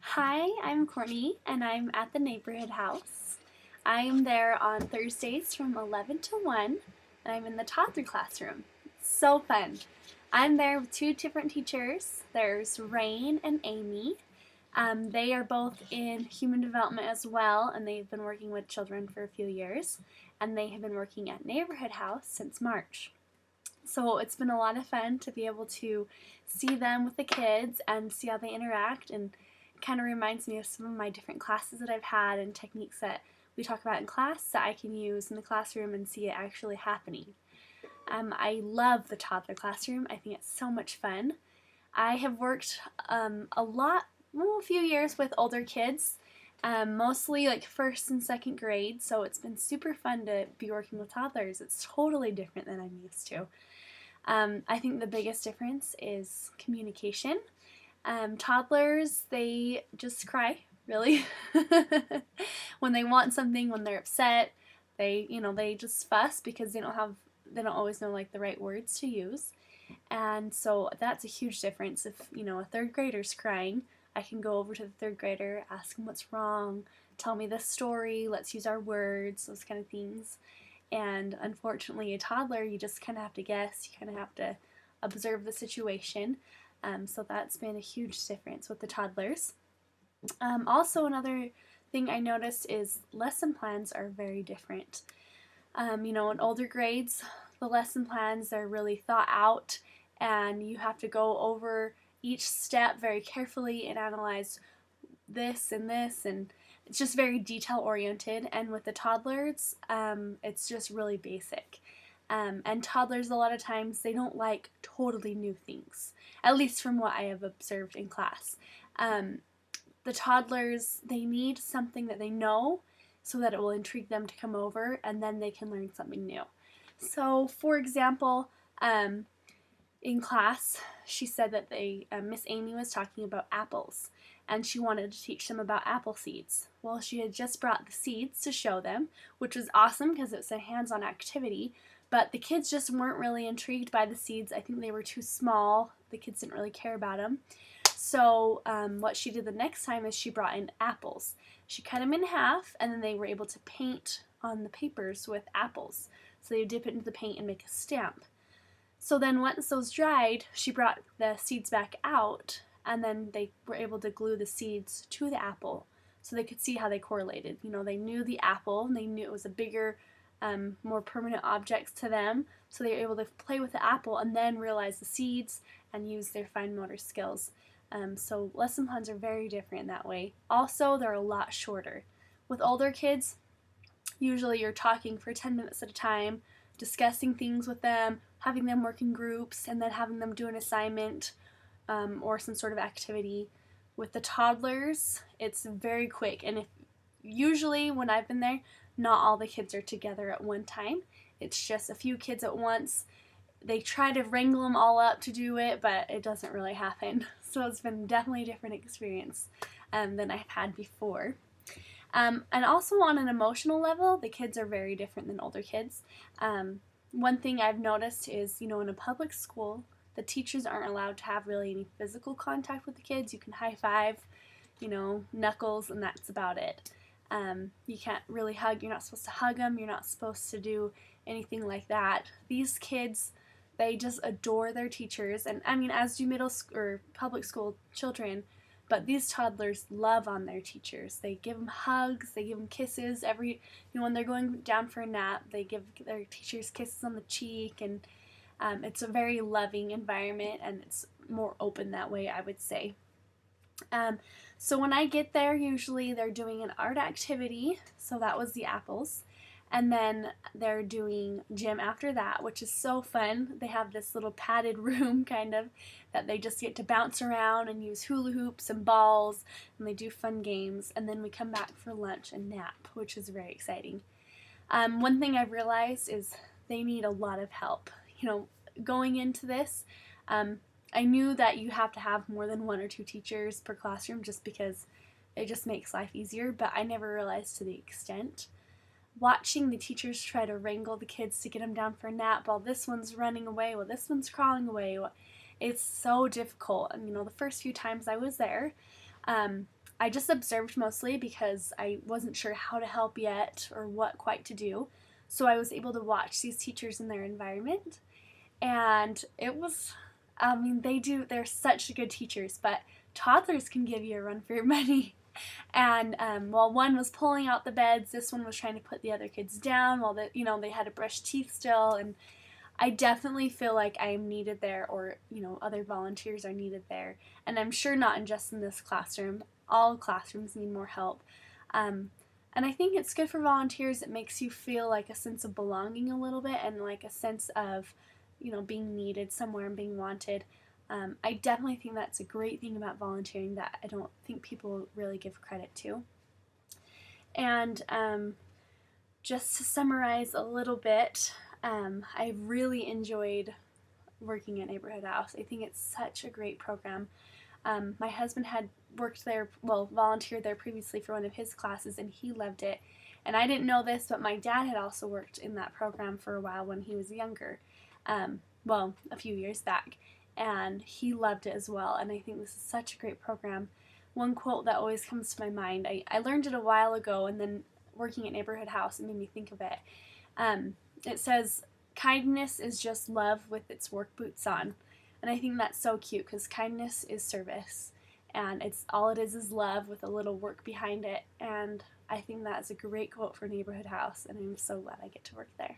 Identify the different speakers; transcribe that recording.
Speaker 1: Hi, I'm Courtney and I'm at the neighborhood house. I am there on Thursdays from 11 to 1 and I'm in the toddler classroom. So fun. I'm there with two different teachers. There's Rain and Amy. They are both in human development as well, and they've been working with children for a few years, and they have been working at Neighborhood House since March. So it's been a lot of fun to be able to see them with the kids and see how they interact, and it kind of reminds me of some of my different classes that I've had and techniques that we talk about in class that I can use in the classroom and see it actually happening. I love the toddler classroom. I think it's so much fun. I have worked a few years with older kids, mostly like first and second grade, so it's been super fun to be working with toddlers. It's totally different than I'm used to. I think the biggest difference is communication. Toddlers, they just cry, really. When they want something, when they're upset, they just fuss because they don't always know like the right words to use. And so that's a huge difference. If, a third grader's crying, I can go over to the third grader, ask him what's wrong, tell me this story, let's use our words, those kind of things. And unfortunately, a toddler, you just kind of have to guess, you kind of have to observe the situation. So that's been a huge difference with the toddlers. Also, another thing I noticed is lesson plans are very different. In older grades, the lesson plans are really thought out, and you have to go over each step very carefully and analyze this and this, and it's just very detail oriented. And with the toddlers, it's just really basic. And toddlers, a lot of times, they don't like totally new things, at least from what I have observed in class. Um, the toddlers, they need something that they know so that it will intrigue them to come over, and then they can learn something new. So, for example, in class, she said that Miss Amy was talking about apples, and she wanted to teach them about apple seeds. Well, she had just brought the seeds to show them, which was awesome because it was a hands-on activity, but the kids just weren't really intrigued by the seeds. I think they were too small. The kids didn't really care about them. So what she did the next time is she brought in apples. She cut them in half, and then they were able to paint on the papers with apples. So they would dip it into the paint and make a stamp. So then once those dried, she brought the seeds back out, and then they were able to glue the seeds to the apple so they could see how they correlated. They knew the apple, and they knew it was a bigger, more permanent object to them, so they were able to play with the apple and then realize the seeds and use their fine motor skills. So lesson plans are very different in that way. Also, they're a lot shorter. With older kids, usually you're talking for 10 minutes at a time, discussing things with them, having them work in groups, and then having them do an assignment or some sort of activity. With the toddlers, it's very quick, and usually when I've been there, not all the kids are together at one time. It's just a few kids at once. They try to wrangle them all up to do it, but it doesn't really happen. So it's been definitely a different experience than I've had before. And also on an emotional level, the kids are very different than older kids. One thing I've noticed is, in a public school, the teachers aren't allowed to have really any physical contact with the kids. You can high five, knuckles, and that's about it. You can't really hug. You're not supposed to hug them. You're not supposed to do anything like that. These kids, they just adore their teachers, and I mean, as do middle school or public school children. But these toddlers love on their teachers. They give them hugs, they give them kisses. When they're going down for a nap, they give their teachers kisses on the cheek, and it's a very loving environment, and it's more open that way, I would say. So when I get there, usually they're doing an art activity. So that was the apples. And then they're doing gym after that, which is so fun. They have this little padded room kind of that they just get to bounce around and use hula hoops and balls, and they do fun games. And then we come back for lunch and nap, which is very exciting. One thing I've realized is they need a lot of help. Going into this, I knew that you have to have more than one or two teachers per classroom just because it just makes life easier, but I never realized to the extent. Watching the teachers try to wrangle the kids to get them down for a nap while this one's running away, while this one's crawling away, it's so difficult. And the first few times I was there, I just observed mostly because I wasn't sure how to help yet or what quite to do. So I was able to watch these teachers in their environment, and it was, I mean, they're such good teachers, but toddlers can give you a run for your money. And while one was pulling out the beds, this one was trying to put the other kids down while they had to brush teeth still. And I definitely feel like I am needed there, or other volunteers are needed there. And I'm sure not just in this classroom. All classrooms need more help. And I think it's good for volunteers. It makes you feel like a sense of belonging a little bit, and like a sense of being needed somewhere and being wanted. I definitely think that's a great thing about volunteering that I don't think people really give credit to. And just to summarize a little bit, I really enjoyed working at Neighborhood House. I think it's such a great program. My husband had volunteered there previously for one of his classes, and he loved it. And I didn't know this, but my dad had also worked in that program for a while when he was younger, a few years back, and he loved it as well. And I think this is such a great program. One quote that always comes to my mind, I learned it a while ago, and then working at Neighborhood House, it made me think of it. It says, "Kindness is just love with its work boots on." And I think that's so cute, because kindness is service, and all it is love with a little work behind it. And I think that's a great quote for Neighborhood House, and I'm so glad I get to work there.